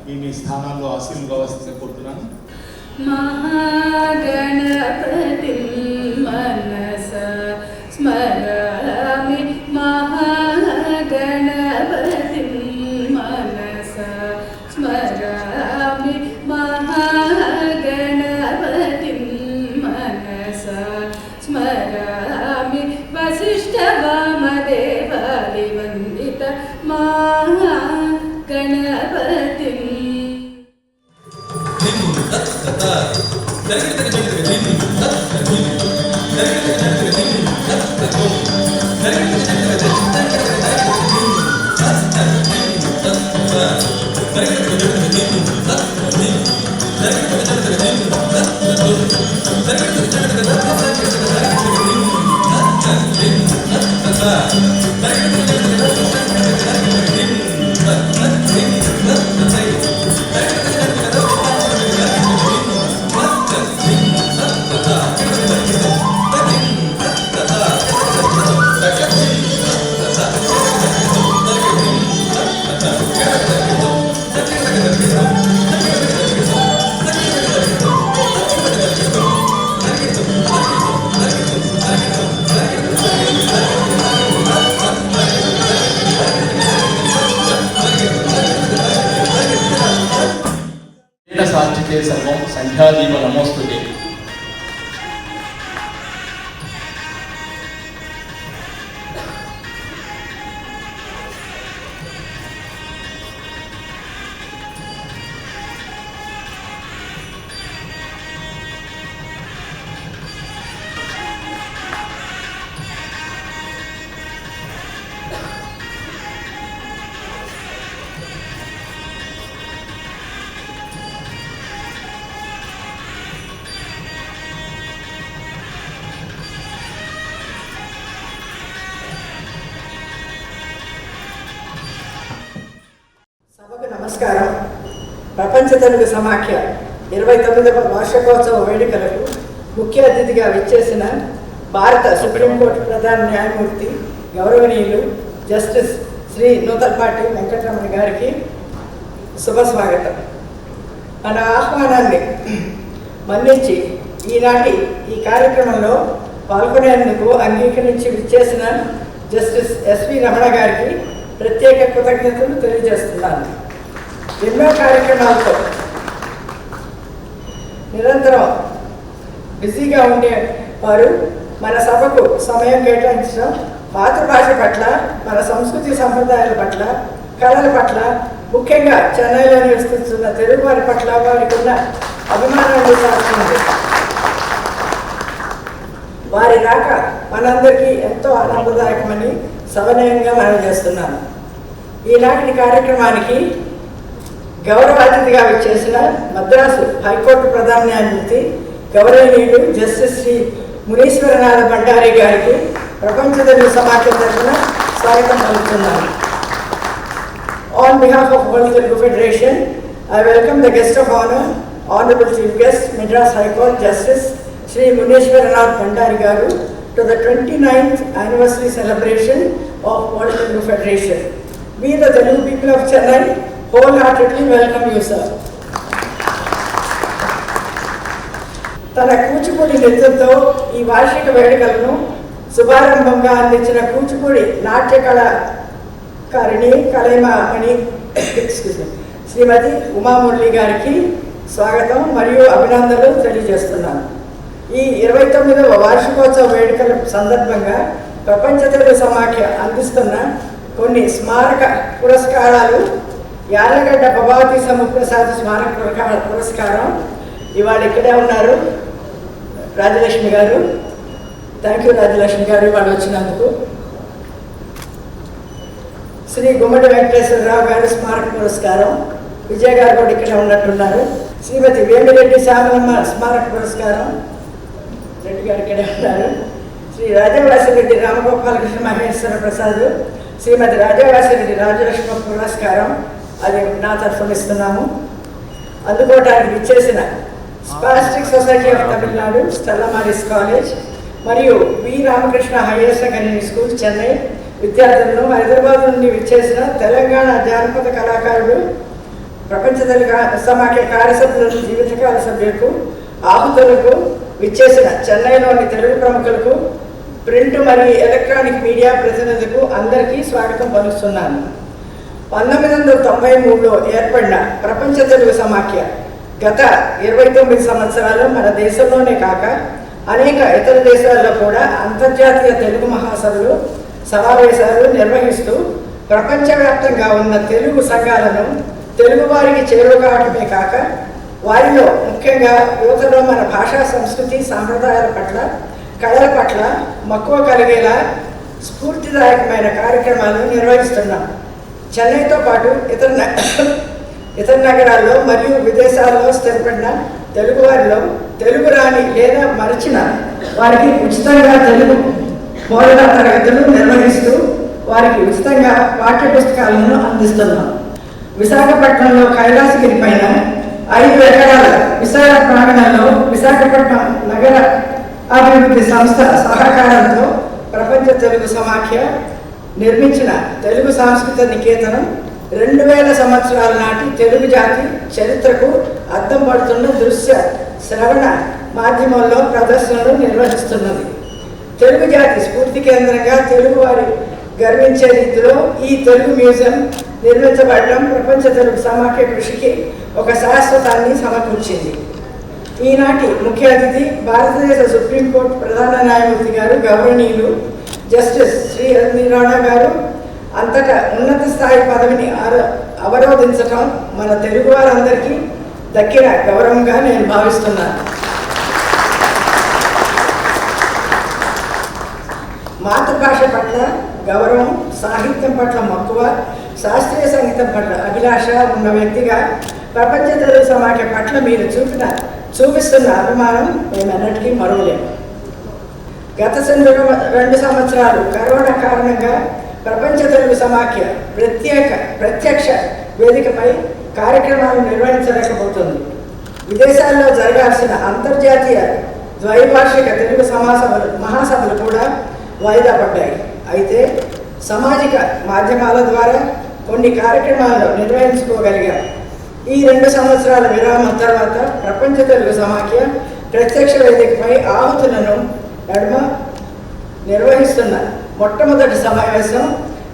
మీ స్థానాల్లో ఆశీర్వాదం కావాల్సిందిగా కోరుతున్నాను. మహాగణపతిం మనసా స్మరామి, మహాగణపతిం మనసా స్మరామి, మహాగణపతిం మనసా స్మరామి, వసిష్ఠవామదేవాది వందిత మహాగణపతిం. సాక్షితే సర్వం సంఖ్యాదీప నమోస్తుతే. నమస్కారం. ప్రపంచ తెలుగు సమాఖ్య 29వ వార్షికోత్సవ వేడుకలకు ముఖ్య అతిథిగా విచ్చేసిన భారత సుప్రీంకోర్టు ప్రధాన న్యాయమూర్తి గౌరవనీయులు జస్టిస్ శ్రీ నూతలపాటి వెంకటరమణ గారికి శుభస్వాగతం. మన ఆహ్వానాన్ని మన్నించి ఈనాటి ఈ కార్యక్రమంలో పాల్గొనేందుకు అంగీకరించి విచ్చేసిన జస్టిస్ ఎస్వి రమణ గారికి ప్రత్యేక కృతజ్ఞతలు తెలియజేస్తున్నాను. ఎన్నో కార్యక్రమాలతో నిరంతరం బిజీగా ఉండే వారు మన సభకు సమయం కేటాయించడం, మాతృభాష పట్ల, మన సంస్కృతి సంప్రదాయాల పట్ల, కళల పట్ల, ముఖ్యంగా చెన్నైలో నివసిస్తున్న తెలుగు వారి పట్ల వారికి ఉన్న అభిమానాన్ని సాధించింది. వారి రాక మనందరికీ ఎంతో ఆనందదాయకమని సవినయంగా మనం చేస్తున్నాను. ఈనాటి కార్యక్రమానికి గౌరవ అతిథిగా విచ్చేసిన మద్రాసు హైకోర్టు ప్రధాన న్యాయమూర్తి గౌరవనీయులు జస్టిస్ శ్రీ మునీశ్వరనాథ భండారి గారికి ప్రపంచ తెలుగు సమాఖ్య తరఫున స్వాగతం పలుకుతున్నాను. On behalf of World Telugu Federation, I welcome the guest of honor, Honorable Chief Guest, Madras High Court Justice Shri Munishwaranath Bhandari Garu, to the 29th anniversary celebration of World Telugu Federation. We, the Telugu people of Chennai, wholeheartedly welcome you, sir. తన కూచిపూడి నృత్యంతో ఈ వార్షిక వేడుకలను శుభారంభంగా అందించిన కూచిపూడి నాట్య కళాకారిణి కలైమామణి శ్రీమతి ఉమామురళి గారికి స్వాగతం మరియు అభినందనలు తెలియజేస్తున్నాను. ఈ 29వ వార్షికోత్సవ వేడుకల సందర్భంగా ప్రపంచ తెలుగు సమాఖ్య అందిస్తున్న కొన్ని స్మారక పురస్కారాలు, యార్లగడ్డ భవావతి సముప్రసాద్ స్మారక పురస్కారం ఇవాళ ఇక్కడే ఉన్నారు రాజలక్ష్మి గారు. థ్యాంక్ యూ రాజలక్ష్మి గారు ఇవాళ వచ్చినందుకు. శ్రీ గుమ్మడి వెంకటేశ్వరరావు గారు స్మారక పురస్కారం, విజయ్ గారు కూడా ఇక్కడే ఉన్నట్టున్నారు. శ్రీమతి వేమిరెడ్డి శ్యామలమ్మ స్మారక పురస్కారం, రెడ్డి గారు ఇక్కడే ఉన్నారు. శ్రీ రాజవాసిరెడ్డి రామగోపాలకృష్ణ మహేశ్వర ప్రసాద్, శ్రీమతి రాజవాసిరెడ్డి రాజలక్ష్మి పురస్కారం అది నా తరఫున ఇస్తున్నాము. అందుకోవడానికి విచ్చేసిన spastic society of Tamil Nadu, Stella Maris college మరియు V Ramakrishna higher secondary school Chennai విద్యార్థులను, హైదరాబాద్ నుండి విచ్చేసిన తెలంగాణ జానపద కళాకారుడు ప్రపంచ తెలుగు సమాఖ్య కార్యసభ్యులకు, జీవితకాల సభ్యులకు, ఆహుతులకు, విచ్చేసిన చెన్నైలోని తెలుగు ప్రముఖులకు, ప్రింట్ మరియు ఎలక్ట్రానిక్ మీడియా ప్రతినిధులకు అందరికీ స్వాగతం పలుకుతున్నాను. 1993లో ఏర్పడిన ప్రపంచ తెలుగు సమాఖ్య గత 29 సంవత్సరాలు మన దేశంలోనే కాక అనేక ఇతర దేశాల్లో కూడా అంతర్జాతీయ తెలుగు మహాసభలు, సమావేశాలు నిర్వహిస్తూ ప్రపంచవ్యాప్తంగా ఉన్న తెలుగు సంఘాలను తెలుగు వారికి చేరువ కావడమే కాక వారిలో ముఖ్యంగా యువతలో మన భాషా, సంస్కృతి, సాంప్రదాయాల పట్ల, కళల పట్ల మక్కువ కలిగేలా స్ఫూర్తిదాయకమైన కార్యక్రమాలను నిర్వహిస్తున్నాం. చెన్నైతో పాటు ఇతర నగరాల్లో మరియు విదేశాల్లో స్థిరపడిన తెలుగువారిలో తెలుగు రాని లేదా మరచిన వారికి ఉచితంగా తెలుగు బోధనా తరగతులు నిర్వహిస్తూ వారికి ఉచితంగా పాఠ్య పుస్తకాలను అందిస్తున్నాం. విశాఖపట్నంలో కైలాసగిరి పైన 5 ఎకరాల విశాల ప్రాంగణంలో విశాఖపట్నం నగర అభివృద్ధి సంస్థ సహకారంతో ప్రపంచ తెలుగు సమాఖ్య నిర్మించిన తెలుగు సాంస్కృతిక నికేతనం 2000 సంవత్సరాల నాటి తెలుగు జాతి చరిత్రకు అద్దం పడుతున్న దృశ్య శ్రవణ మాధ్యమంలో ప్రదర్శనలు నిర్వహిస్తున్నది. తెలుగు జాతి స్ఫూర్తి కేంద్రంగా తెలుగువారి గర్వించే రీతిలో ఈ తెలుగు మ్యూజియం నిర్మించబడడం ప్రపంచ తెలుగు సమాఖ్య కృషికి ఒక శాశ్వతాన్ని సమకూర్చింది. ఈనాటి ముఖ్య అతిథి భారతదేశ సుప్రీంకోర్టు ప్రధాన న్యాయమూర్తి గారు, గౌరవనీయులు జస్టిస్ శ్రీ ఎల్ రాణా గారు అంతటా ఉన్నత స్థాయి పదవిని అవరోధించటం మన తెలుగు వారందరికీ దక్కిన గౌరవంగా నేను భావిస్తున్నాను. మాతృభాష పట్ల గౌరవం, సాహిత్యం పట్ల మక్కువ, శాస్త్రీయ సంగీతం పట్ల అభిలాష ఉన్న వ్యక్తిగా ప్రపంచ తెలుగు సమాఖ్య పట్ల మీరు చూపిస్తున్న అభిమానం మేమెన్నటికీ మరువలేము. గత 2 సంవత్సరాలు కరోనా కారణంగా ప్రపంచ తెలుగు సమాఖ్య ప్రత్యక్ష వేదికపై కార్యక్రమాలు నిర్వహించలేకపోతుంది. విదేశాల్లో జరగాల్సిన అంతర్జాతీయ ద్వైభాషిక తెలుగు మహాసభలు కూడా వాయిదా పడ్డాయి. అయితే సామాజిక మాధ్యమాల ద్వారా కొన్ని కార్యక్రమాలు నిర్వహించుకోగలిగాం. ఈ 2 సంవత్సరాల విరామం తర్వాత ప్రపంచ తెలుగు సమాఖ్య ప్రత్యక్ష వేదికపై ఆహుతులను నడుమ నిర్వహిస్తున్న మొట్టమొదటి సమావేశం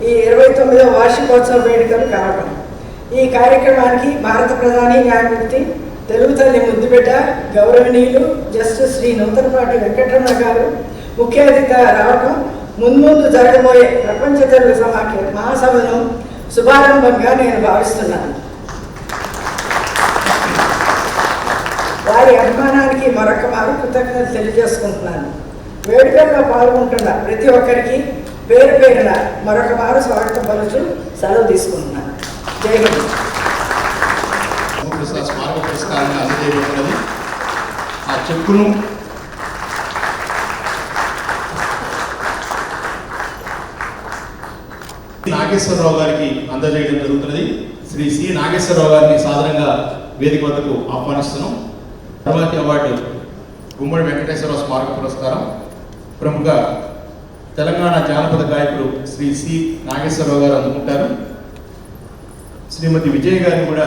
ఈ 29వ వార్షికోత్సవ వేడుకలు కావడం. ఈ కార్యక్రమానికి భారత ప్రధాని న్యాయమూర్తి, తెలుగు తల్లి ముద్దుబిడ్డ, గౌరవనీయులు జస్టిస్ శ్రీ నూతనపాటి వెంకటరమణ గారు ముఖ్య అతిథిగా రావడం ముందు జరగబోయే ప్రపంచ తెలుగు సమాఖ్య మహాసభను శుభారంభంగా నేను భావిస్తున్నాను. వారి అభిమానానికి మరొక మారు కృతజ్ఞతలు తెలియజేసుకుంటున్నాను. వేడుకల్లో పాల్గొంటున్న ప్రతి ఒక్కరికి పేరు పేరున మరొక మారు స్వాగతం పలుచు సెలవు తీసుకుంటున్నాను. జై హింద్. స్మారక పురస్కారాన్ని అందజేయబడినది. ఆ చెక్కును నాగేశ్వరరావు గారికి అందజేయడం జరుగుతున్నది. శ్రీ సి నాగేశ్వరరావు గారిని సాధారణంగా వేదిక వద్దకు ఆహ్వానిస్తున్నాం. తర్వాతి అవార్డు గుమ్మడి వెంకటేశ్వరరావు స్మారక పురస్కారం ప్రముఖ తెలంగాణ జానపద గాయకుడు శ్రీ సి నాగేశ్వరరావు గారు అందుకుంటారు. శ్రీమతి విజయ్ గారిని కూడా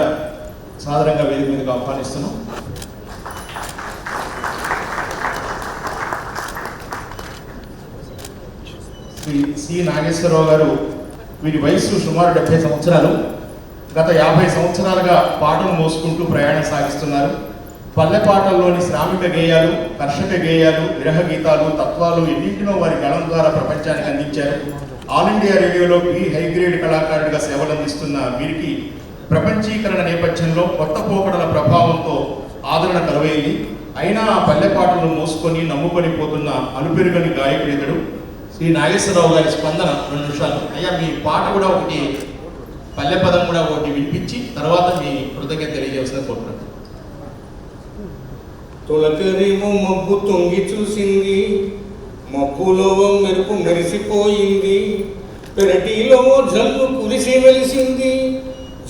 సాధారణంగా వేదిక మీదకు ఆహ్వానిస్తున్నాం. శ్రీ సి నాగేశ్వరరావు గారు, వీరి వయస్సు సుమారు 70 సంవత్సరాలు. గత 50 సంవత్సరాలుగా పాటలు మోసుకుంటూ ప్రయాణం సాగిస్తున్నారు. పల్లె పాటల్లోని శ్రామిక గేయాలు, కర్షక గేయాలు, విరహ గీతాలు, తత్వాలు ఎన్నింటినో వారి గళం ద్వారా ప్రపంచానికి అందించారు. ఆల్ ఇండియా రేడియోలో హైగ్రేడ్ కళాకారుడిగా సేవలు అందిస్తున్న వీరికి ప్రపంచీకరణ నేపథ్యంలో కొత్త పోకడల ప్రభావంతో ఆదరణ కరువైంది. అయినా ఆ పల్లె పాటలను మోసుకొని నమ్ముకొని పోతున్న అలుపెరుగని గాయకుడు ఇతడు. శ్రీ నాగేశ్వరరావు గారి స్పందన 2 నిమిషాలు. అయ్యా, మీ పాట కూడా ఒకటి, పల్లె పదం కూడా ఒకటి వినిపించి తర్వాత మీ కృతజ్ఞత తెలియజేసిన కోరుతున్నాను. తొలకరేమో మబ్బు తొంగి చూసింది, మబ్బులో మెరుపు మెరిసిపోయింది, పెరటిలో జల్లు కురిసి వెలిసింది,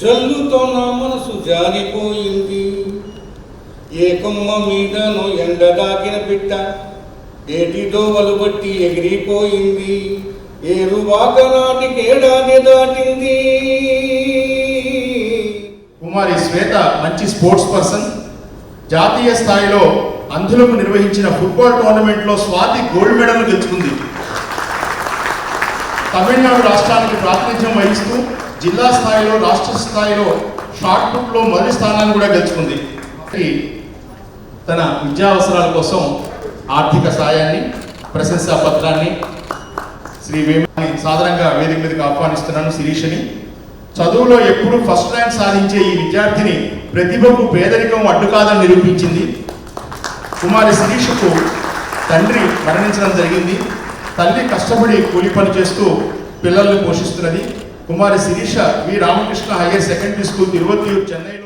జల్లుతో నా మనసు జారిపోయింది. ఏ కొమ్మ మీదనో ఎండ దాకిన పిట్ట ఏటితో వలుబట్టి ఎగిరిపోయింది, ఏరువాక నాటికి ఏడాది దాటింది. కుమారి శ్వేత మంచి స్పోర్ట్స్ పర్సన్. జాతీయ స్థాయిలో అంధులకు నిర్వహించిన ఫుట్బాల్ టోర్నమెంట్లో స్వాతి గోల్డ్ మెడల్ గెలుచుకుంది. తమిళనాడు రాష్ట్రానికి ప్రాతినిధ్యం వహిస్తూ జిల్లా స్థాయిలో, రాష్ట్ర స్థాయిలో షార్ట్ పుట్లో మొదటి స్థానాన్ని కూడా గెలుచుకుంది. తన విద్యా అవసరాల కోసం ఆర్థిక సాయాన్ని, ప్రశంసా పత్రాన్ని శ్రీ వేమని సాధారణంగా వేదిక మీదకి ఆహ్వానిస్తున్నాను. శిరీషని చదువులో ఎప్పుడు ఫస్ట్ ర్యాంక్ సాధించే ఈ విద్యార్థిని ప్రతిభకు పేదరికం అడ్డు కాదని నిరూపించింది. కుమారి శిరీషకు తండ్రి మరణించడం జరిగింది. తల్లి కష్టపడి కూలి పని చేస్తూ పిల్లల్ని పోషిస్తున్నది. కుమారి శిరీష వి రామకృష్ణ హైయర్ సెకండరీ స్కూల్, తిరువత్తూరు, చెన్నైలో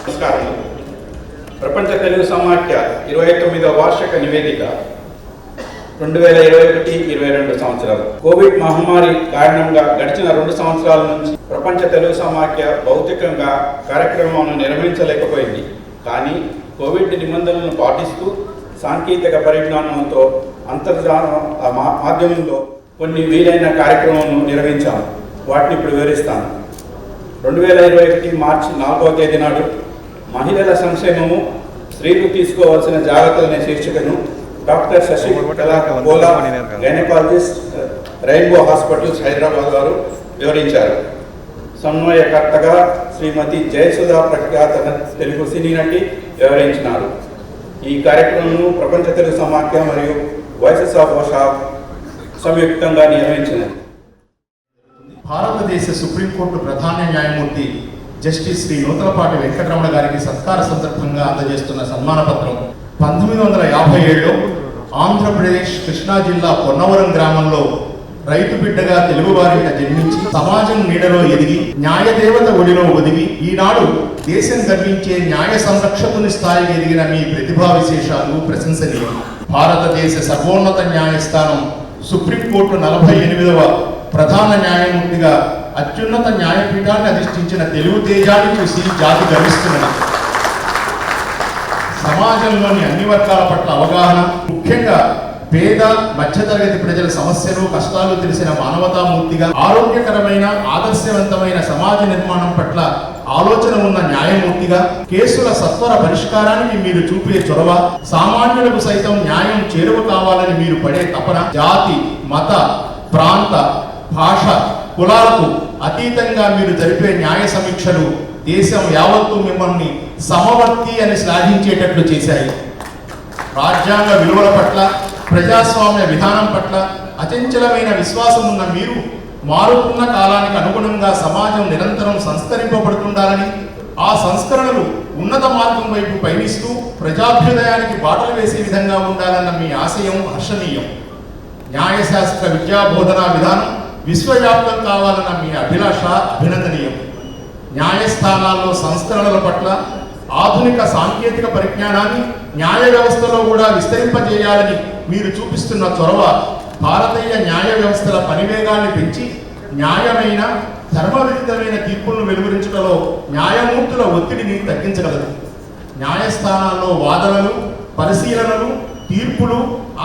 నమస్కారం. ప్రపంచ తెలుగు సమాఖ్య 29వ వార్షిక నివేదిక 2021-22 సంవత్సరాలు. కోవిడ్ మహమ్మారి కారణంగా గడిచిన 2 సంవత్సరాల నుంచి ప్రపంచ తెలుగు సమాఖ్య భౌతికంగా కార్యక్రమాలను నిర్వహించలేకపోయింది. కానీ కోవిడ్ నిబంధనలను పాటిస్తూ సాంకేతిక పరిజ్ఞానంతో అంతర్జాల మాధ్యమంలో కొన్ని వీలైన కార్యక్రమాలను నిర్వహించాము. వాటిని ఇప్పుడు వివరిస్తాను. 2021 మార్చి 4వ తేదీ నాడు మహిళల సంక్షేమము, స్త్రీలు తీసుకోవాల్సిన జాగ్రత్తలు అనే శీర్షికను doctor Sasikala Kola, gynaecologist, rainbow hospitals, Hyderabad వారు వివరించారు. సమన్వయకర్తగా శ్రీమతి జయసుధా ప్రఖ్యాత తెలుగు సినీ నటి వివరించినారు. ఈ కార్యక్రమం ప్రపంచ తెలుగు సమాఖ్య మరియు వాయిసెస్ ఆఫ్ ఓషా సంయుక్తంగా నిర్వహించినది. భారతదేశ సుప్రీంకోర్టు ప్రధాన న్యాయమూర్తి జస్టిస్ శ్రీ నూతలపాటి వెంకటరమణ గారికి సత్కార సందర్భంగా అందజేస్తున్న సన్మాన పత్రం 1957లో ఆంధ్రప్రదేశ్ కృష్ణా జిల్లా పొన్నవరం గ్రామంలో రైతు బిడ్డగా తెలుగువారిగా జన్మించి సమాజం నీడలో ఎదిగి న్యాయదేవత ఒడిలో ఒదిగి ఈనాడు దేశం గర్వించే న్యాయ సంరక్షకుని స్థాయికి ఎదిగిన మీ ప్రతిభా విశేషాలు ప్రశంసనీయం. భారతదేశ సర్వోన్నత న్యాయస్థానం సుప్రీంకోర్టు 48వ ప్రధాన న్యాయమూర్తిగా అత్యున్నత న్యాయపీఠాన్ని అధిష్ఠించిన తెలుగు తేజాన్ని చూసి జాతి గర్విస్తున్నది. సమాజంలోని అన్ని వర్గాల పట్ల అవగాహన, ముఖ్యంగా పేద మధ్యతరగతి ప్రజల సమస్యలు, కష్టాలు తెలిసిన మానవతామూర్తిగా, ఆరోగ్యకరమైన ఆదర్శవంతమైన సమాజ నిర్మాణం పట్ల ఆలోచన ఉన్న న్యాయమూర్తిగా, కేసుల సత్వర పరిష్కారానికి మీరు చూపే చొరవ, సామాన్యులకు సైతం న్యాయం చేరువ కావాలని మీరు పడే తపన, జాతి, మత, ప్రాంత, భాష, కులాలకు అతీతంగా మీరు జరిపే న్యాయ సమీక్షలు దేశం యావత్తు మిమ్మల్ని సమవర్తి అని శ్లాఘించేటట్లు చేశాయి. రాజ్యాంగ విలువల పట్ల, ప్రజాస్వామ్య విధానం పట్ల అచంచలమైన విశ్వాసం ఉన్న మీరు మారుతున్న కాలానికి అనుగుణంగా సమాజం నిరంతరం సంస్కరింపబడుతుండాలని, ఆ సంస్కరణలు ఉన్నత మార్గం వైపు పయనిస్తూ ప్రజాభ్యుదయానికి బాటలు వేసే విధంగా ఉండాలన్న మీ ఆశయం హర్షణీయం. న్యాయశాస్త్ర విద్యా బోధనా విధానం విశ్వవ్యాప్తం కావాలన్న మీ అభిలాష అభినందనీయం. న్యాయస్థానాల్లో సంస్కరణల పట్ల ఆధునిక సాంకేతిక పరిజ్ఞానాన్ని న్యాయ వ్యవస్థలో కూడా విస్తరింపజేయాలని మీరు చూపిస్తున్న చొరవ భారతీయ న్యాయ వ్యవస్థల పనివేగాన్ని పెంచి న్యాయమైన, ధర్మవిరుద్ధమైన తీర్పులను వెలువరించడంలో న్యాయమూర్తుల ఒత్తిడిని తగ్గించగలదు. న్యాయస్థానాల్లో వాదనలు, పరిశీలనలు, తీర్పులు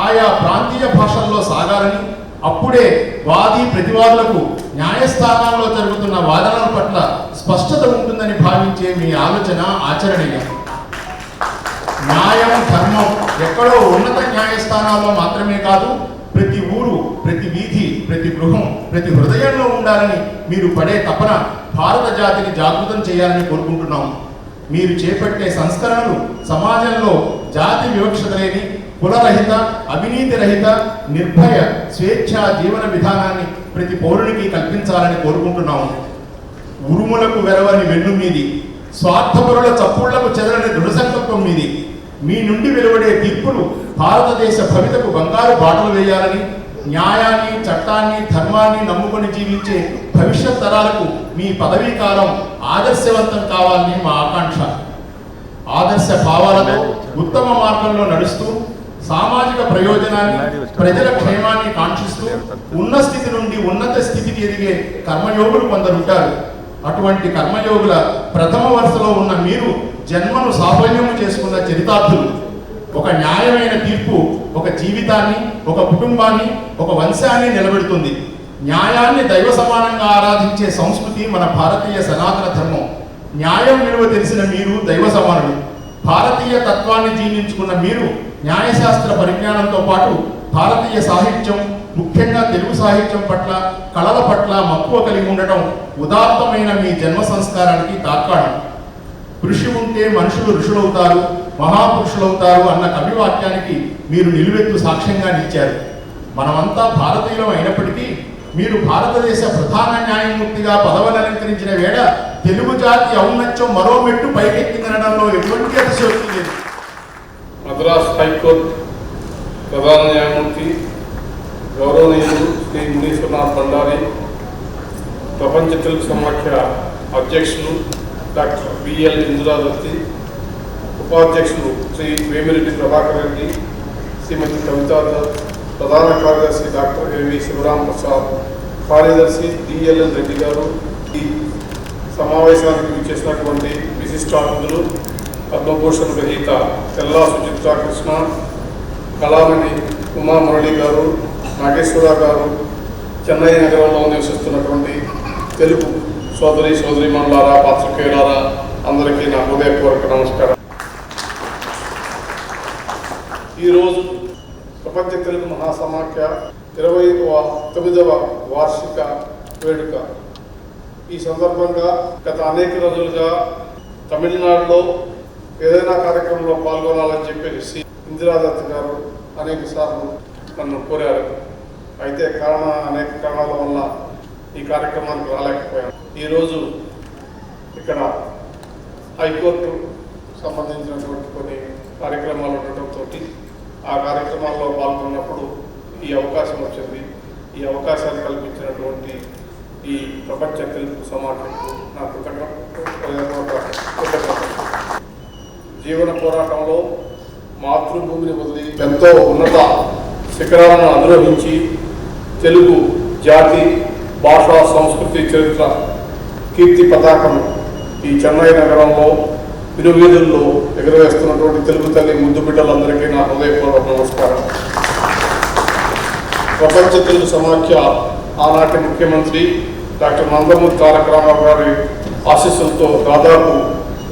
ఆయా ప్రాంతీయ భాషల్లో సాగాలని, అప్పుడే వాది ప్రతివాదులకు న్యాయస్థానాల్లో జరుగుతున్న వాదనల పట్ల స్పష్టత ఉంటుందని భావించే మీ ఆలోచన ఆచరణీయం. న్యాయం, ధర్మం ఎక్కడో ఉన్నత న్యాయస్థానాల్లో మాత్రమే కాదు, ప్రతి ఊరు, ప్రతి వీధి, ప్రతి గృహం, ప్రతి హృదయంలో ఉండాలని మీరు పడే తపన భారత జాతిని జాగృతం చేయాలని కోరుకుంటున్నాం. మీరు చేపట్టే సంస్కరణలు సమాజంలో జాతి వివక్షత లేని, కులరహిత, అవినీతి రహిత, నిర్భయ, స్వేచ్ఛా జీవన విధానాన్ని ప్రతి పౌరునికి కల్పించాలని కోరుకుంటున్నాము. ఉరుములకు వెరవని వెన్ను మీది, స్వార్థపరుల చప్పుళ్లకు చెదరని దృఢ సంకల్పం మీది. మీ నుండి వెలువడే తీర్పులు భారతదేశ భవితకు బంగారు బాటలు వేయాలని, న్యాయాన్ని, చట్టాన్ని, ధర్మాన్ని నమ్ముకొని జీవించే భవిష్యత్ తరాలకు మీ పదవీ కాలం ఆదర్శవంతం కావాలని మా ఆకాంక్ష. ఆదర్శ భావాలతో ఉత్తమ మార్గంలో నడుస్తూ సామాజిక ప్రయోజనాన్ని, ప్రజల క్షేమాన్ని కాంక్షిస్తూ ఉన్న స్థితి నుండి ఉన్నత స్థితికి ఎదిగే కర్మయోగులు కొందరుంటారు. అటువంటి కర్మయోగుల ప్రథమ వరుసలో ఉన్న మీరు జన్మను సాఫల్యము చేసుకున్న చరితార్థులు. ఒక న్యాయమైన తీర్పు ఒక జీవితాన్ని, ఒక కుటుంబాన్ని, ఒక వంశాన్ని నిలబెడుతుంది. న్యాయాన్ని దైవ సమానంగా ఆరాధించే సంస్కృతి మన భారతీయ సనాతన ధర్మం. న్యాయం విలువ తెలిసిన మీరు దైవ సమానులు. భారతీయ తత్వాన్ని జీర్ణించుకున్న మీరు న్యాయశాస్త్ర పరిజ్ఞానంతో పాటు భారతీయ సాహిత్యం, ముఖ్యంగా తెలుగు సాహిత్యం పట్ల, కళల పట్ల మక్కువ కలిగి ఉండటం ఉదాత్తమైన మీ జన్మ సంస్కారానికి తార్కాణం. కృషి ఉంటే మనుషులు ఋషులవుతారు, మహాపురుషులవుతారు అన్న కవివాక్యానికి మీరు నిలువెత్తు సాక్ష్యంగా నిలిచారు. మనమంతా భారతీయులం అయినప్పటికీ మీరు భారతదేశ ప్రధాన న్యాయమూర్తిగా పదవిని వేళ తెలుగు జాతి ఔన్నత్యం మరో మెట్టు పైకెక్కిందనడంలో ఎటువంటి అతిశయోక్తి లేదు. మద్రాస్ హైకోర్టు ప్రధాన న్యాయమూర్తి గౌరవనీయులు శ్రీ మునీశ్వరనాథ్ భండారి, ప్రపంచ తెలుగు సమాఖ్య అధ్యక్షులు డాక్టర్ బిఎల్ ఇందిరాదత్తి, ఉపాధ్యక్షులు శ్రీ వేమిరెడ్డి ప్రభాకర్ రెడ్డి, శ్రీమతి కవితా దత్, ప్రధాన కార్యదర్శి డాక్టర్ ఏవి శివరాం ప్రసాద్, కార్యదర్శి డిఎల్ఎన్ రెడ్డి గారు, ఈ సమావేశానికి విచ్చేసినటువంటి విశిష్ట అతిథులు పద్మభూషణ్ గ్రహీత తెల్లా సుచిత్రా కృష్ణ, కళామణి ఉమా మురళి గారు, నాగేశ్వర గారు, చెన్నై నగరంలో నివసిస్తున్నటువంటి తెలుగు సోదరి సోదరీమణులారా, పాత్రికేయులారా, అందరికీ నా హృదయపూర్వక నమస్కారం. ఈరోజు ప్రపంచ తెలుగు మహాసమాఖ్య 29వ వార్షిక వేడుక. ఈ సందర్భంగా గత అనేక రోజులుగా తమిళనాడులో ఏదైనా కార్యక్రమంలో పాల్గొనాలని చెప్పేసి ఇందిరాదత్ గారు అనేక సార్లు నన్ను కోరారు. అయితే అనేక కారణాల వల్ల ఈ కార్యక్రమానికి రాలేకపోయాను. ఈరోజు ఇక్కడ హైకోర్టు సంబంధించినటువంటి కొన్ని కార్యక్రమాలు ఉండటంతో ఆ కార్యక్రమాల్లో పాల్గొన్నప్పుడు ఈ అవకాశం వచ్చింది. ఈ అవకాశాన్ని కల్పించినటువంటి ఈ ప్రపంచ తెలుగు సమాఖ్యకు నా జీవన పోరాటంలో మాతృభూమిని వదిలి ఎంతో ఉన్నత శిఖరాలను అధిరోహించి తెలుగు జాతి, భాష, సంస్కృతి, చరిత్ర కీర్తి పతాకం ఈ చెన్నై నగరంలో ఇరువీధుల్లో ఎగురవేస్తున్నటువంటి తెలుగు తల్లి ముద్దు బిడ్డలందరికీ నా హృదయపూర్వక నమస్కారం. ప్రపంచ తెలుగు సమాఖ్య ఆనాటి ముఖ్యమంత్రి డాక్టర్ నందమూరి తారక రామారావు గారి ఆశీస్సులతో దాదాపు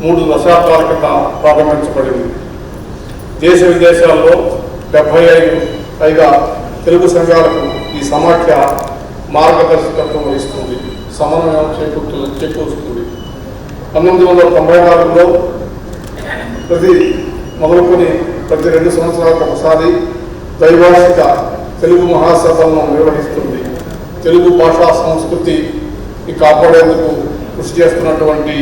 3 దశాబ్దాల క్రితం ప్రారంభించబడింది. దేశ విదేశాల్లో 75 పైగా తెలుగు సంఘాలకు ఈ సమాఖ్య మార్గదర్శకత్వం వహిస్తుంది, సమన్వయం చేకూరుస్తుంది. 1994లో ప్రతి 2 సంవత్సరాలకు ఒకసారి ద్వైవార్షిక తెలుగు మహాసభలను నిర్వహిస్తుంది. తెలుగు భాషా సంస్కృతిని కాపాడేందుకు కృషి చేస్తున్నటువంటి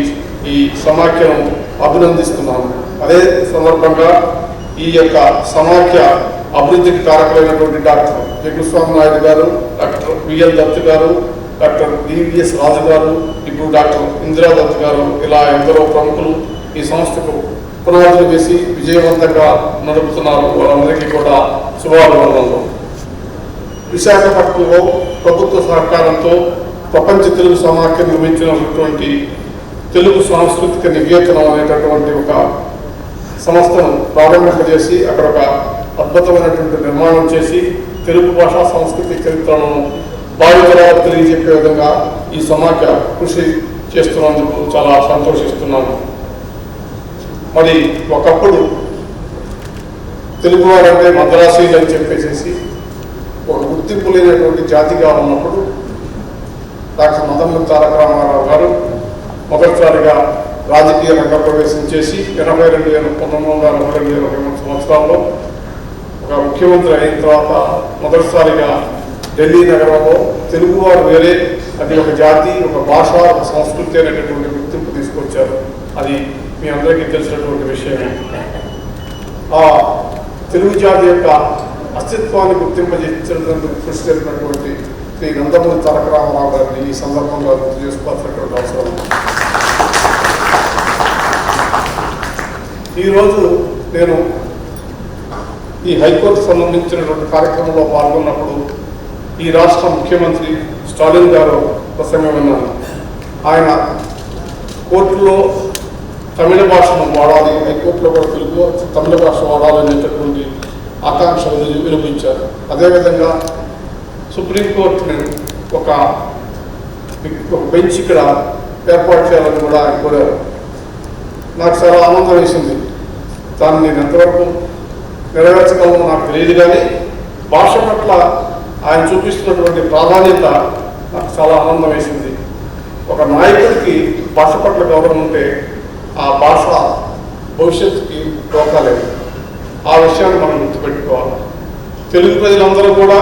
ఈ సమాఖ్యను అభినందిస్తున్నాను. అదే సందర్భంగా ఈ యొక్క సమాఖ్య అభివృద్ధికి కారకులైనటువంటి డాక్టర్ జగస్వామి నాయుడు గారు, డాక్టర్ బిఎల్ దత్ గారు, డాక్టర్ డివిఎస్ రాజు గారు, ఇప్పుడు డాక్టర్ ఇందిరాదత్ గారు, ఇలా ఎందరో ప్రముఖులు ఈ సంస్థకు పునాదులు వేసి విజయవంతంగా నడుపుతున్నారు. వాళ్ళందరికీ కూడా శుభాభివందనలు. విశాఖపట్నంలో ప్రభుత్వ సహకారంతో ప్రపంచ తెలుగు సమాఖ్య నిర్మించినటువంటి తెలుగు సాంస్కృతిక నికేతనం అనేటటువంటి ఒక సంస్థను ప్రారంభింపజేసి అక్కడ ఒక అద్భుతమైనటువంటి నిర్మాణం చేసి తెలుగు భాషా సంస్కృతి చరిత్రను భావితరాలకు తెలియజెప్పే విధంగా ఈ సమాఖ్య కృషి చేస్తున్నందుకు చాలా సంతోషిస్తున్నాను. మరి ఒకప్పుడు తెలుగువారంటే మద్రాసీలు అని చెప్పేసి ఒక గుర్తింపు లేనటువంటి జాతిగా ఉన్నప్పుడు డాక్టర్ నందమూరి తారక రామారావు గారు మొదటిసారిగా రాజకీయ రంగ ప్రవేశం చేసి 1922 సంవత్సరాల్లో ఒక ముఖ్యమంత్రి అయిన తర్వాత మొదటిసారిగా ఢిల్లీ నగరంలో తెలుగువారు వేరే, అది ఒక జాతి, ఒక భాష, ఒక సంస్కృతి అనేటటువంటి గుర్తింపు తీసుకొచ్చారు. అది మీ అందరికీ తెలిసినటువంటి విషయమే. ఆ తెలుగు జాతి యొక్క అస్తిత్వాన్ని గుర్తింపజేసేందుకు కృషి చేసినటువంటి శ్రీ నందమూరి తారక రామారావు గారిని ఈ సందర్భంగా గుర్తు చేసుకోవాల్సినటువంటి అవసరం. ఈరోజు నేను ఈ హైకోర్టు సంబంధించినటువంటి కార్యక్రమంలో పాల్గొన్నప్పుడు ఈ రాష్ట్ర ముఖ్యమంత్రి స్టాలిన్ గారు ప్రసంగం విన్నాను. ఆయన కోర్టులో తమిళ భాషను వాడాలి, హైకోర్టులో కూడా తమిళ భాష వాడాలనేటటువంటి ఆకాంక్ష వినిపించారు. అదేవిధంగా సుప్రీంకోర్టుని ఒక బెంచ్ ఇక్కడ ఏర్పాటు చేయాలని కూడా ఆయన కోరారు. నాకు చాలా ఆనందం వేసింది. దాన్ని నేను ఎంతవరకు నెరవేర్చగలను నాకు తెలియదు, కానీ భాష పట్ల ఆయన చూపిస్తున్నటువంటి ప్రాధాన్యత నాకు చాలా ఆనందం వేసింది. ఒక నాయకుడికి భాష పట్ల గౌరవం ఉంటే ఆ భాష భవిష్యత్తుకి దోకాలేదు. ఆ విషయాన్ని మనం గుర్తుపెట్టుకోవాలి. తెలుగు ప్రజలందరూ కూడా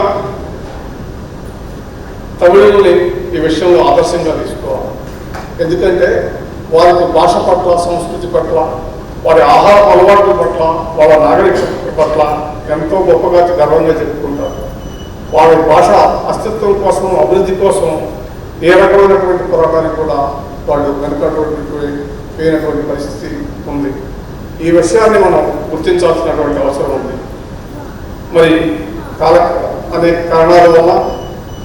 తమిళుల్ని ఈ విషయంలో ఆదర్శంగా తీసుకోవాలి. ఎందుకంటే వారికి భాష పట్ల, సంస్కృతి పట్ల, వారి ఆహార అలవాట్ల పట్ల, వాళ్ళ నాగరికత పట్ల ఎంతో గొప్పగా గర్వంగా చెప్పుకుంటారు. వారి భాష అస్తిత్వం కోసం, అభివృద్ధి కోసం ఏ రకమైనటువంటి పోరాటానికి కూడా వాళ్ళు వెనుకటువంటి పరిస్థితి ఉంది. ఈ విషయాన్ని మనం గుర్తించాల్సినటువంటి అవసరం ఉంది. మరి అనేక కారణాల వల్ల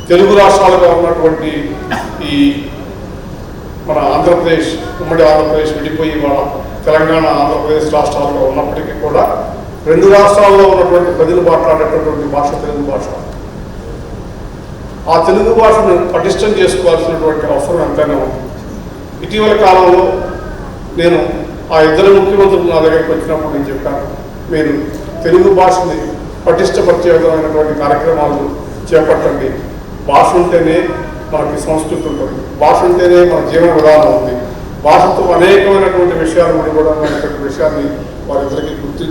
తెలుగు రాష్ట్రాలుగా ఉన్నటువంటి ఈ మన ఆంధ్రప్రదేశ్, ఉమ్మడి ఆంధ్రప్రదేశ్ విడిపోయి వాళ్ళ తెలంగాణ, ఆంధ్రప్రదేశ్ రాష్ట్రాలుగా ఉన్నప్పటికీ కూడా రెండు రాష్ట్రాల్లో ఉన్నటువంటి ప్రజలు మాట్లాడేటటువంటి భాష తెలుగు భాష. ఆ తెలుగు భాషను పటిష్టం చేసుకోవాల్సినటువంటి అవసరం ఎంతైనా ఉంది. ఇటీవల కాలంలో నేను ఆ ఇద్దరు ముఖ్యమంత్రులు నా దగ్గరికి వచ్చినప్పుడు నేను చెప్పాను, మీరు తెలుగు భాషని పటిష్టపరిచే విధమైనటువంటి కార్యక్రమాలు చేపట్టండి. భాష ఉంటేనే మనకి సంస్కృతి ఉంటుంది, భాష ఉంటేనే మన జీవన విధానం ఉంది, భాషతో అనేకమైనటువంటి విషయాలు ముడిపడినటువంటి విషయాన్ని వారిద్దరికి గుర్తు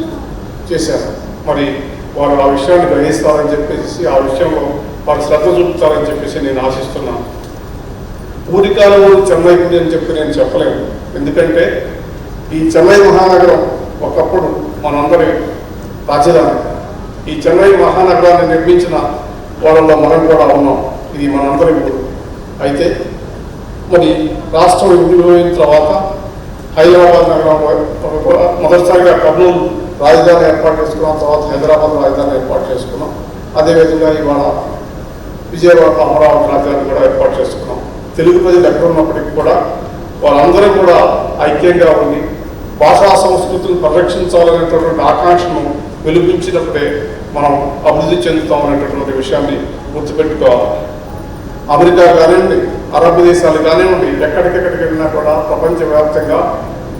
చేశారు. మరి వారు ఆ విషయాన్ని గ్రహిస్తారని చెప్పేసి, ఆ విషయంలో వారు శ్రద్ధ చూపుతారని చెప్పేసి నేను ఆశిస్తున్నాను. ఊరికాలం చెన్నైపురి అని చెప్పి నేను చెప్పలేను. ఎందుకంటే ఈ చెన్నై మహానగరం ఒకప్పుడు మనందరి రాజధాని. ఈ చెన్నై మహానగరాన్ని నిర్మించిన వాళ్ళలో మనం కూడా ఉన్నాం. ఇది మనందరి ఊరు. అయితే మరి రాష్ట్రం విడిపోయిన తర్వాత హైదరాబాద్ నగరం మొదటిసారిగా కర్నూలు రాజధాని ఏర్పాటు చేసుకున్నాం, తర్వాత హైదరాబాద్ రాజధాని ఏర్పాటు చేసుకున్నాం. అదేవిధంగా ఇవాళ విజయవాడ, అమరావతి రాజధాని కూడా ఏర్పాటు చేసుకున్నాం. తెలుగు ప్రజలు ఎక్కడ ఉన్నప్పటికీ కూడా వాళ్ళందరూ కూడా ఐక్యంగా ఉండి భాషా సంస్కృతిని పరిరక్షించాలనేటటువంటి ఆకాంక్షను వెలిపించినప్పుడే మనం అభివృద్ధి చెందుతామనేటటువంటి విషయాన్ని గుర్తుపెట్టుకోవాలి. అమెరికా కానివ్వండి, అరబ్ దేశాలు కానివ్వండి, ఎక్కడికెక్కడికి వెళ్ళినా కూడా ప్రపంచవ్యాప్తంగా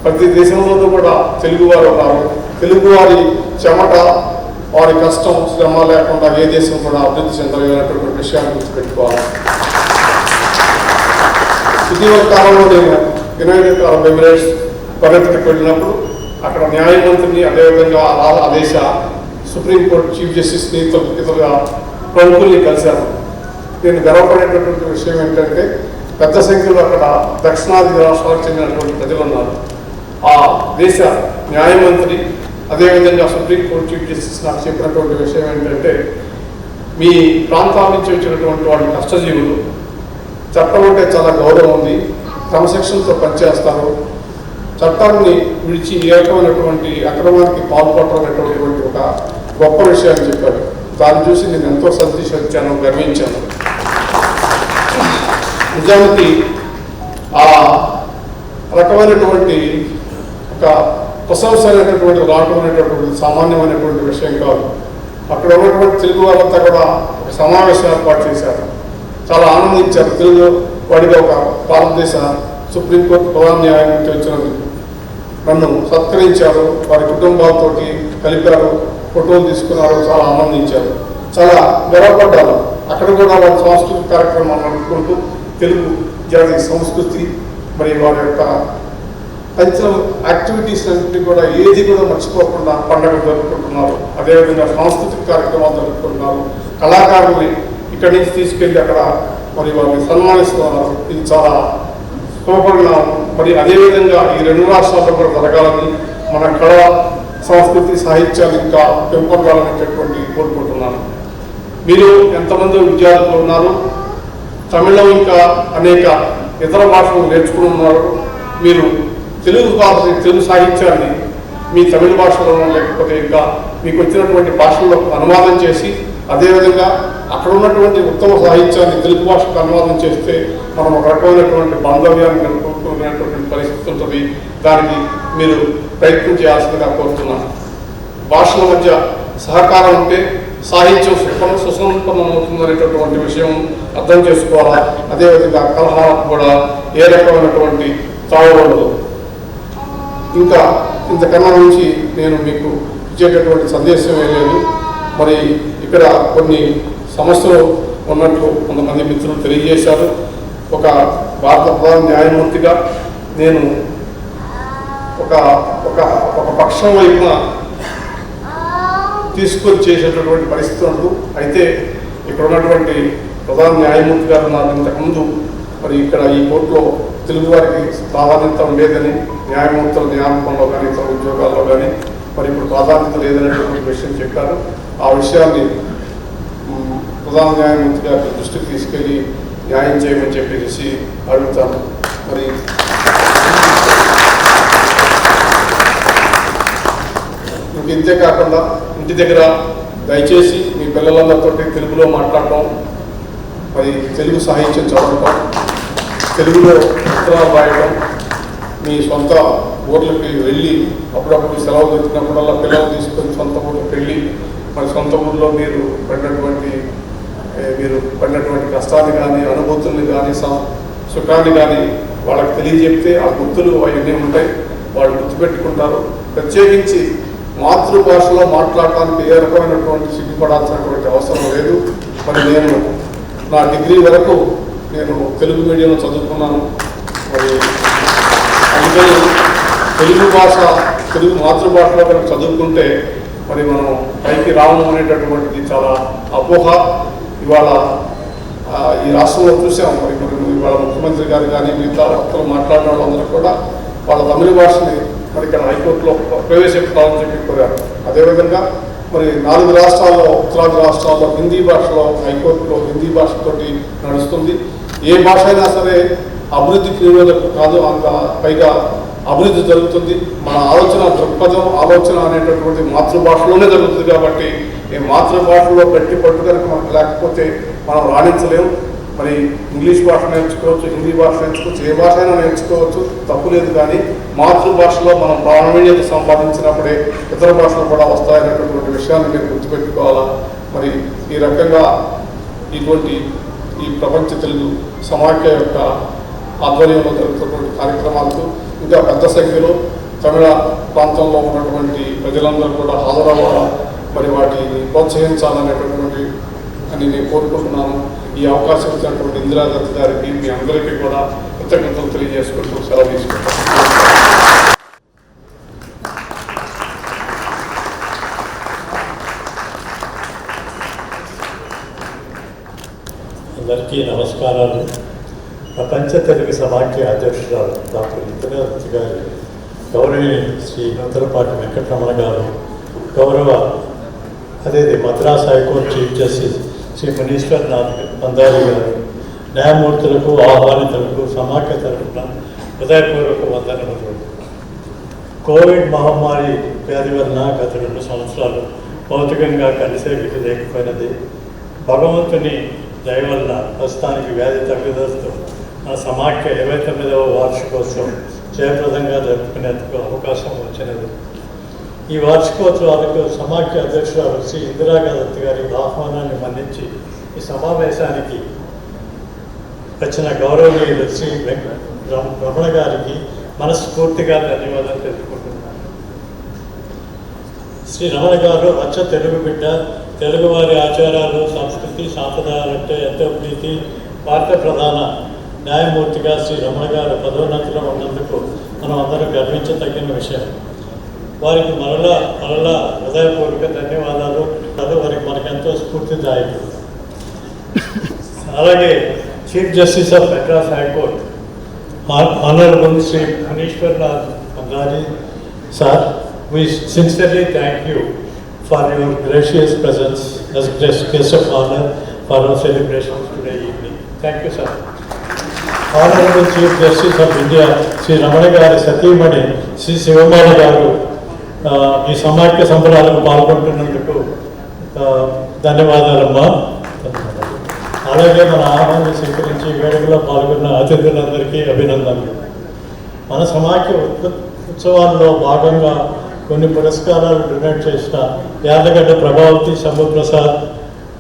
ప్రతి దేశంలోనూ కూడా తెలుగువారు ఉన్నారు. తెలుగువారి చెమట, వారి కష్టం, శ్రమ లేకుండా ఏ దేశం కూడా అభివృద్ధి చెందలేనటువంటి విషయాన్ని గుర్తుపెట్టుకోవాలి. ఇటీవల కాలంలో నేను యునైటెడ్ అరబ్ ఎమిరేట్స్ పర్యటనకు వెళ్ళినప్పుడు అక్కడ న్యాయమంత్రిని, అదేవిధంగా ఆ దేశ సుప్రీంకోర్టు చీఫ్ జస్టిస్ని, ఇతర ప్రముఖుల్ని కలిశాను. నేను గర్వపడేటటువంటి విషయం ఏంటంటే పెద్ద సంఖ్యలో అక్కడ దక్షిణాది రాష్ట్రాలకు చెందినటువంటి ప్రజలు ఉన్నారు. ఆ దేశ న్యాయమంత్రి, అదేవిధంగా సుప్రీంకోర్టు చీఫ్ జస్టిస్ నాకు చెప్పినటువంటి విషయం ఏంటంటే, మీ ప్రాంతాల నుంచి వచ్చినటువంటి వాళ్ళు కష్టజీవులు, చట్టం అంటే చాలా గౌరవం ఉంది, క్రమశిక్షణతో పనిచేస్తారు, చట్టాన్ని విడిచి ఏ రకమైనటువంటి అక్రమానికి పాల్పడటమైనటువంటి ఒక గొప్ప విషయాన్ని చెప్పాడు. దాన్ని చూసి నేను ఎంతో సంతోషించాను, గర్వించాను. నిజానికి ఆ రకమైనటువంటి ఒక ప్రశంసైనటువంటి రావడం అనేటటువంటి సామాన్యమైనటువంటి విషయం కాదు. అక్కడ ఉన్నటువంటి తెలుగు వాళ్ళంతా కూడా ఒక సమావేశం ఏర్పాటు చేశారు. చాలా ఆనందించారు. తెలుగు వాడిగా ఒక భారతదేశ సుప్రీంకోర్టు ప్రధాన న్యాయమూర్తి వచ్చినందుకు నన్ను సత్కరించారు. వారి కుటుంబాలతో కలిపారు, ఫోటోలు తీసుకున్నారు, చాలా ఆనందించారు, చాలా గర్వపడ్డారు. అక్కడ కూడా వారి సాంస్కృతిక కార్యక్రమాలు నడుపుకుంటూ తెలుగు జాతి సంస్కృతి మరి వారి యొక్క కల్చరల్ యాక్టివిటీస్ అన్నింటినీ కూడా ఏది కూడా మర్చిపోకుండా పండుగలు జరుపుకుంటున్నారు. అదేవిధంగా సాంస్కృతిక కార్యక్రమాలు జరుపుకుంటున్నారు. కళాకారుల్ని ఇక్కడి నుంచి తీసుకెళ్ళి అక్కడ మరి వారిని సన్మానిస్తున్నారు. ఇది చాలా శుభపరిణామం. మరి అదేవిధంగా ఈ రెండు రాష్ట్రాల్లో కూడా జరగాలని, మన కళ, సంస్కృతి, సాహిత్యాలు ఇంకా పెంపొందాలనేటటువంటి కోరుకుంటున్నాను. మీరు ఎంతమంది విద్యార్థులు ఉన్నారు, తమిళం ఇంకా అనేక ఇతర భాషలు నేర్చుకుని ఉన్నారు. మీరు తెలుగు భాష, తెలుగు సాహిత్యాన్ని మీ తమిళ భాషలో లేకపోతే ఇంకా మీకు వచ్చినటువంటి భాషల్లో అనువాదం చేసి, అదేవిధంగా అక్కడ ఉన్నటువంటి ఉత్తమ సాహిత్యాన్ని తెలుగు భాషకు అనువాదం చేస్తే మనం ఒక రకమైనటువంటి బాంధవ్యాన్ని నెలకొల్పుకునేటువంటి పరిస్థితి ఉంటుంది. దానికి మీరు ప్రయత్నం చేయాల్సిందిగా కోరుతున్నాను. భాషల మధ్య సహకారం ఉంటే సాహిత్యం సుసంపన్నమవుతుందనేటటువంటి విషయం అర్థం చేసుకోవాలా. అదేవిధంగా కలహాలకు కూడా ఏ రకమైనటువంటి తావు ఉండదు. ఇంకా ఇంతకన్నా నుంచి నేను మీకు ఇచ్చేటటువంటి సందేశమే లేదు. మరి ఇక్కడ కొన్ని సమస్యలు ఉన్నట్లు కొంతమంది మిత్రులు తెలియజేశారు. ఒక భారత ప్రధాన న్యాయమూర్తిగా నేను ఒక ఒక ఒక పక్షం వైపున తీసుకొని చేసేటటువంటి పరిస్థితి ఉండదు. అయితే ఇక్కడ ఉన్నటువంటి ప్రధాన న్యాయమూర్తి గారు నాకు ఇంతకుముందు మరి ఇక్కడ ఈ కోర్టులో తెలుగు వారికి ప్రాధాన్యత ఉండేదని, న్యాయమూర్తుల నియామకంలో కానీ ఇతర ఉద్యోగాల్లో కానీ మరి ఇప్పుడు ప్రాధాన్యత లేదనేటువంటి విషయం చెప్పారు. ఆ విషయాన్ని ప్రధాన న్యాయమూర్తి గారి దృష్టికి తీసుకెళ్ళి న్యాయం చేయమని చెప్పేసి అడుగుతాను. మరి ఇంతే కాకుండా ఇంటి దగ్గర దయచేసి మీ పిల్లలందరితో తెలుగులో మాట్లాడటం, మరి తెలుగు సాహిత్యం చదవటం, తెలుగులో ఉత్తరాలు రాయడం, మీ సొంత ఊర్లకి వెళ్ళి అప్పుడప్పుడు సెలవు దొరికినప్పుడల్లా పిల్లలు తీసుకొని సొంత ఊర్లకు వెళ్ళి మరి సొంత ఊర్లో మీరు పడినటువంటి కష్టాన్ని కానీ అనుభూతుల్ని కానీ సుఖాన్ని కానీ వాళ్ళకి తెలియజెప్తే ఆ గుర్తులు అవన్నీ ఉంటాయి, వాళ్ళు గుర్తుపెట్టుకుంటారు. ప్రత్యేకించి మాతృభాషలో మాట్లాడటానికి ఏ రకమైనటువంటి సిగ్గుపడాల్సినటువంటి అవసరం లేదు. మరి నేను నా డిగ్రీ వరకు నేను తెలుగు మీడియంలో చదువుకున్నాను. మరి అందుకని తెలుగు మాతృభాషలో కనుక చదువుకుంటే మరి మనం పైకి రాము అనేటటువంటిది చాలా అపోహ. ఇవాళ ఈ రాష్ట్రంలో చూసాం. మరి ఇవాళ ముఖ్యమంత్రి గారు కానీ మిగతా వక్తలు మాట్లాడిన వాళ్ళందరూ కూడా వాళ్ళ తమిళ భాషని మరి ఇక్కడ హైకోర్టులో ప్రవేశపెట్టాలని చెప్పి కోరారు. అదేవిధంగా మరి 4 రాష్ట్రాల్లో, ఉత్తరాది రాష్ట్రాల్లో హిందీ భాషలో హైకోర్టులో హిందీ భాషతోటి నడుస్తుంది. ఏ భాష అయినా సరే అభివృద్ధి క్రియలకు కాదు, అంత పైగా అభివృద్ధి జరుగుతుంది. మన దృక్పథం ఆలోచన అనేటటువంటి మాతృభాషలోనే జరుగుతుంది. కాబట్టి ఈ మాతృభాషలో గట్టి పట్టు కనుక మనకు లేకపోతే మనం రాణించలేము. మరి ఇంగ్లీష్ భాష నేర్చుకోవచ్చు, హిందీ భాష నేర్చుకోవచ్చు, ఏ భాష అయినా నేర్చుకోవచ్చు, తప్పు లేదు. కానీ మాతృభాషలో మనం ప్రావీణ్యత సంపాదించినప్పుడే ఇతర భాషలు కూడా వస్తాయనేటటువంటి విషయాన్ని మీరు గుర్తుపెట్టుకోవాలా. మరి ఈ రకంగా ఈ ప్రపంచ తెలుగు సమాఖ్య యొక్క ఆధ్వర్యంలో జరుగుతున్నటువంటి కార్యక్రమాలకు ఇంకా పెద్ద సంఖ్యలో తమిళ ప్రాంతంలో ఉన్నటువంటి ప్రజలందరూ కూడా హాజరవ్వాలా, మరి వాటిని ప్రోత్సహించాలనేటటువంటి అని నేను కోరుకుంటున్నాను. ఈ అవకాశం ఇచ్చినటువంటి ఇందిరాదత్ గారికి మీ అందరికీ కూడా కృతజ్ఞతలు తెలియజేసుకుంటూ సెలవు తీసుకుంటాను. అందరికీ నమస్కారాలు. ప్రపంచ తెలుగు సమాఖ్య అధ్యక్షురాలు డాక్టర్ ఇందిరాదత్ గారు, గౌరవనీయులు శ్రీ నూతలపాటి వెంకటరమణ గారు, అదే Madras high court chief justice Shri Munishwarnath Bhandari garu, న్యాయమూర్తులకు, ఆహ్వానితులకు సమాఖ్య తరఫున హృదయపూర్వక వందనములు. కోవిడ్ మహమ్మారి వ్యాధి వలన గత 2 సంవత్సరాలు భౌతికంగా కలిసే విధి లేకపోయినది. భగవంతుని దయ వలన ప్రస్తుతానికి వ్యాధి తగ్గుదలతో మన సమాఖ్య 29వ వార్షికోత్సవం జయప్రదంగా జరుపుకునేందుకు అవకాశం వచ్చినది. ఈ వార్షికోత్సవాలకు సమాఖ్య అధ్యక్షురాలు శ్రీ ఇందిరాదత్ గారి ఆహ్వానాన్ని మన్నించి ఈ సమావేశానికి వచ్చిన గౌరవనీయులు శ్రీ రమణ గారికి మనస్ఫూర్తిగా ధన్యవాదాలు తెలుపుకుంటున్నాను. శ్రీ రమణ గారు అచ్చ తెలుగు బిడ్డ, తెలుగువారి ఆచారాలు, సంస్కృతి, సాంప్రదాయాలంటే ఎంతో ప్రీతి. భారత ప్రధాన న్యాయమూర్తిగా శ్రీ రమణ గారు పదోన్నతిలో ఉన్నందుకు మనం అందరం గర్వించదగిన విషయం. వారికి మరలా హృదయపూర్వక ధన్యవాదాలు. వారికి మనకెంతో స్ఫూర్తిదాయకం. అలాగే chief justice of Madras high court honourable Shri Munishwarnath Bhandari sir, we sincerely thank you for your gracious presence as guest of honor for our celebrations today evening. Thank you, sir. Honorable Chief Justice of India Shri Ramana గారి సతీమణి శ్రీ శివమాల గారు ఈ సమాఖ్య సంబరాలకు పాల్గొంటున్నందుకు ధన్యవాదాలమ్మా. అలాగే మన ఆహ్వానాన్ని స్వీకరించి వేడుకలో పాల్గొన్న అతిథులందరికీ అభినందనలు. మన సమాఖ్య ఉత్సవాల్లో భాగంగా కొన్ని పురస్కారాలు డొనేట్ చేసిన యాదగడ్డ ప్రభావతి శంభుప్రసాద్,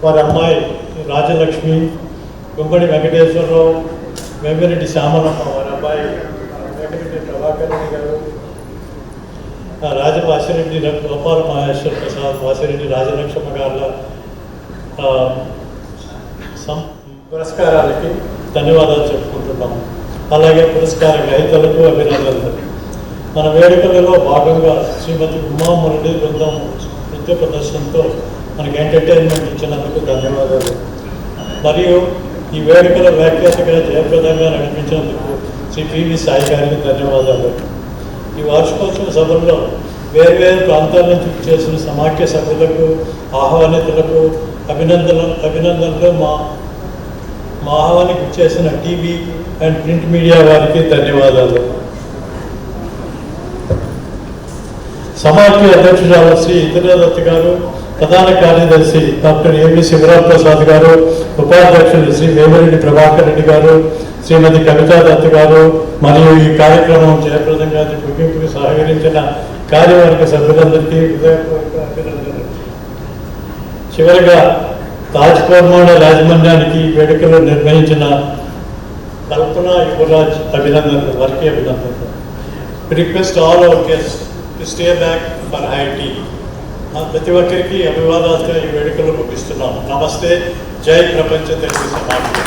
వారి అమ్మాయి రాజలక్ష్మి, గుంపడి వెంకటేశ్వరరావు, వెంకరెడ్డి శ్యామలమ్మ వారి అబ్బాయి వెంకరెడ్డి ప్రభాకర్ రెడ్డి గారు, వాసిరెడ్డి గోపాల మహేశ్వర ప్రసాద్, వాసిరెడ్డి రాజలక్ష్మ గారుల పురస్కారాలకి ధన్యవాదాలు చెప్పుకుంటున్నాము. అలాగే పురస్కార గ్రహీతలకు అభినందనలు. మన వేడుకలలో భాగంగా శ్రీమతి ఉమా మురళి బృందం నృత్య ప్రదర్శనతో మనకి ఎంటర్టైన్మెంట్ ఇచ్చినందుకు ధన్యవాదాలు. మరియు ఈ వేడుకల వ్యాఖ్యాతగా జయప్రదంగా నడిపించినందుకు శ్రీ పివి సాయి గారికి ధన్యవాదాలు. ఈ వార్షికోత్సవ సభల్లో వేర్వేరు ప్రాంతాల నుంచి చేసిన సమాఖ్య సభ్యులకు, ఆహ్వానితులకు అభినందనలు. మా ఆహ్వానికి చేసిన టీవీ అండ్ ప్రింట్ మీడియా వారికి ధన్యవాదాలు. సమాఖ్య అధ్యక్షురాలు శ్రీ ఇంద్రదత్ గారు, ప్రధాన కార్యదర్శి డాక్టర్ ఏవి శివరాంప్రసాద్ గారు, ఉపాధ్యక్షులు శ్రీ వేమిరెడ్డి ప్రభాకర్ రెడ్డి గారు, శ్రీమతి కవితా దత్ గారు మరియు ఈ కార్యక్రమం జయప్రదంగా ముగింపుకు సహకరించిన కార్యవర్గ సభ్యులందరికీ హృదయపూర్వక అభినందనలు. చివరిగా తాజ్ కోర్మాడ యాజమాన్యానికి వేడుకలు నిర్వహించిన కల్పన యువరాజ్ అభినందనలు, వారికి అభినందనలు. Request all our guest to stay back for high tea. ప్రతి ఒక్కరికి అభివాదాలతో ఈ వేడుకలు ముగిస్తున్నాం. నమస్తే. జై ప్రపంచ తెలుగు సమాఖ్య.